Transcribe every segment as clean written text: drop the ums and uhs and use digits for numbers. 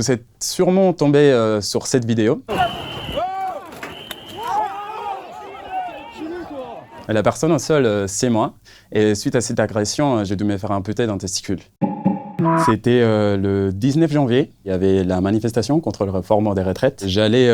Vous êtes sûrement tombé sur cette vidéo. La personne au sol, c'est moi. Et suite à cette agression, j'ai dû me faire amputer d'un testicule. C'était le 19 janvier. Il y avait la manifestation contre la réforme des retraites. J'allais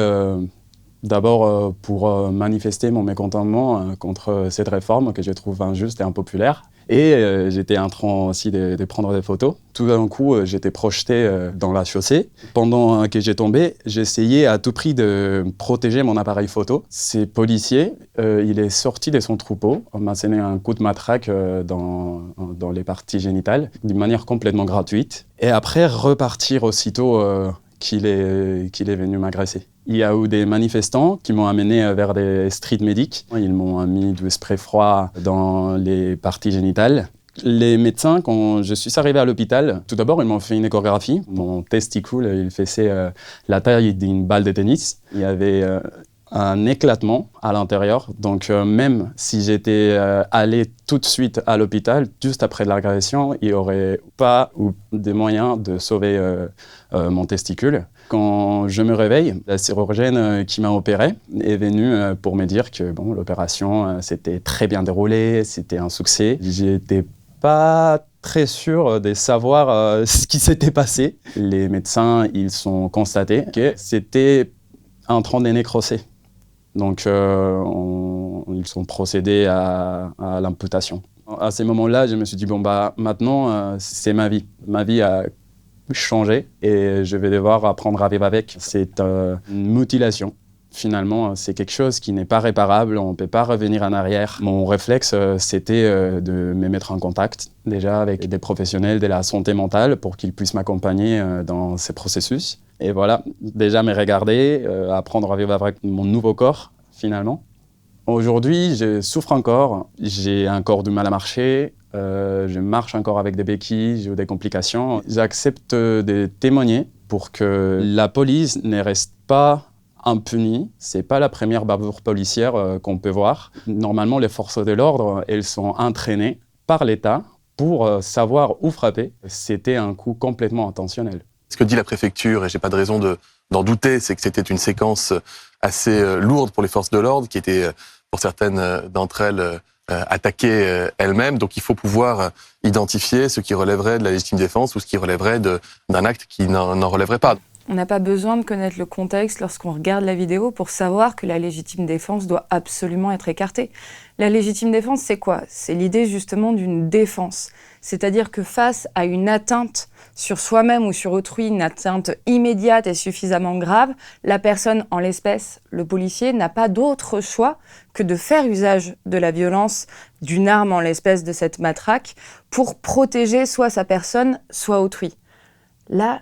d'abord pour manifester mon mécontentement contre cette réforme que je trouve injuste et impopulaire. Et j'étais en train aussi de prendre des photos. Tout d'un coup, j'étais projeté dans la chaussée. Pendant que j'ai tombé, j'essayais à tout prix de protéger mon appareil photo. Ce policier, il est sorti de son troupeau. On m'a asséné un coup de matraque dans les parties génitales, d'une manière complètement gratuite. Et après, repartir aussitôt qu'il est venu m'agresser. Il y a eu des manifestants qui m'ont amené vers des street medics. Ils m'ont mis du spray froid dans les parties génitales. Les médecins, quand je suis arrivé à l'hôpital, tout d'abord, ils m'ont fait une échographie. Mon testicule, il faisait la taille d'une balle de tennis. Il y avait un éclatement à l'intérieur. Donc même si j'étais allé tout de suite à l'hôpital, juste après l'agression, il n'y aurait pas eu de moyens de sauver mon testicule. Quand je me réveille, la chirurgienne qui m'a opéré est venue pour me dire que bon, l'opération s'était très bien déroulée, c'était un succès. J'étais pas très sûr de savoir ce qui s'était passé. Les médecins, ils ont constaté que c'était en train de nécroser. Donc, ils ont procédé à l'amputation. À ce moment-là, je me suis dit, bon, bah, maintenant, c'est ma vie. Ma vie a changé et je vais devoir apprendre à vivre avec. C'est une mutilation. Finalement, c'est quelque chose qui n'est pas réparable, on ne peut pas revenir en arrière. Mon réflexe, c'était de me mettre en contact déjà avec des professionnels de la santé mentale pour qu'ils puissent m'accompagner dans ces processus. Et voilà, déjà me regarder, apprendre à vivre avec mon nouveau corps, finalement. Aujourd'hui, je souffre encore, j'ai encore du mal à marcher, je marche encore avec des béquilles, j'ai eu des complications. J'accepte de témoigner pour que la police ne reste pas impunie. C'est pas la première bavure policière qu'on peut voir. Normalement, les forces de l'ordre, elles sont entraînées par l'État pour savoir où frapper. C'était un coup complètement intentionnel. Ce que dit la préfecture, et j'ai pas de raison d'en douter, c'est que c'était une séquence assez lourde pour les forces de l'ordre, qui était, pour certaines d'entre elles, attaquées elles-mêmes. Donc il faut pouvoir identifier ce qui relèverait de la légitime défense ou ce qui relèverait d'un acte qui n'en relèverait pas. On n'a pas besoin de connaître le contexte lorsqu'on regarde la vidéo pour savoir que la légitime défense doit absolument être écartée. La légitime défense, c'est quoi? C'est l'idée justement d'une défense. C'est-à-dire que face à une atteinte sur soi-même ou sur autrui, une atteinte immédiate et suffisamment grave, la personne, en l'espèce, le policier, n'a pas d'autre choix que de faire usage de la violence, d'une arme en l'espèce de cette matraque, pour protéger soit sa personne, soit autrui. Là,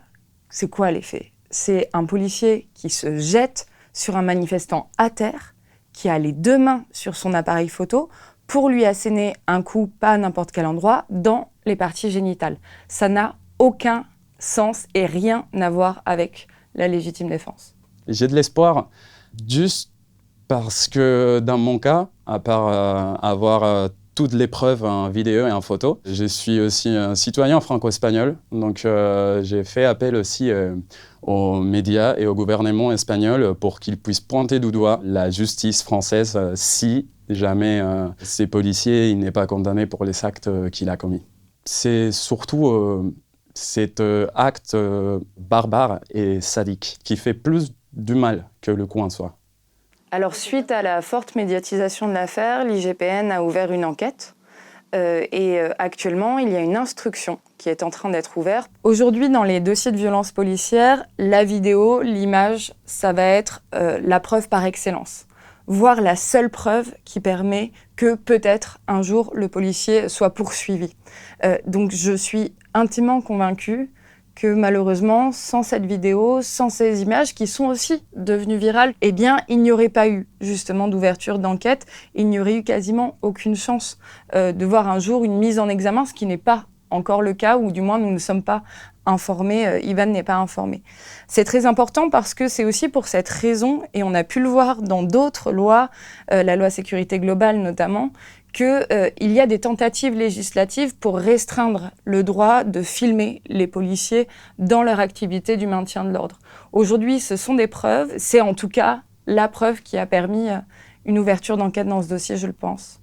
c'est quoi l'effet? C'est un policier qui se jette sur un manifestant à terre, qui a les deux mains sur son appareil photo pour lui asséner un coup, pas à n'importe quel endroit, dans les parties génitales. Ça n'a aucun sens et rien à voir avec la légitime défense. J'ai de l'espoir juste parce que dans mon cas, à part avoir toutes les preuves en vidéo et en photo, je suis aussi un citoyen franco-espagnol. Donc j'ai fait appel aussi aux médias et au gouvernement espagnol pour qu'ils puissent pointer du doigt la justice française si jamais ces policiers n'est pas condamné pour les actes qu'il a commis. C'est surtout cet acte barbare et sadique qui fait plus du mal que le coup en soi. Alors, suite à la forte médiatisation de l'affaire, l'IGPN a ouvert une enquête et actuellement, il y a une instruction qui est en train d'être ouverte. Aujourd'hui, dans les dossiers de violence policière, la vidéo, l'image, ça va être la preuve par excellence, voire la seule preuve qui permet que peut-être un jour le policier soit poursuivi. Donc je suis intimement convaincue que malheureusement, sans cette vidéo, sans ces images qui sont aussi devenues virales, eh bien, il n'y aurait pas eu justement d'ouverture d'enquête, il n'y aurait eu quasiment aucune chance de voir un jour une mise en examen, ce qui n'est pas encore le cas, ou du moins nous ne sommes pas informés, Ivan n'est pas informé. C'est très important parce que c'est aussi pour cette raison, et on a pu le voir dans d'autres lois, la loi sécurité globale notamment, qu'il y a des tentatives législatives pour restreindre le droit de filmer les policiers dans leur activité du maintien de l'ordre. Aujourd'hui, ce sont des preuves. C'est en tout cas la preuve qui a permis une ouverture d'enquête dans ce dossier, je le pense.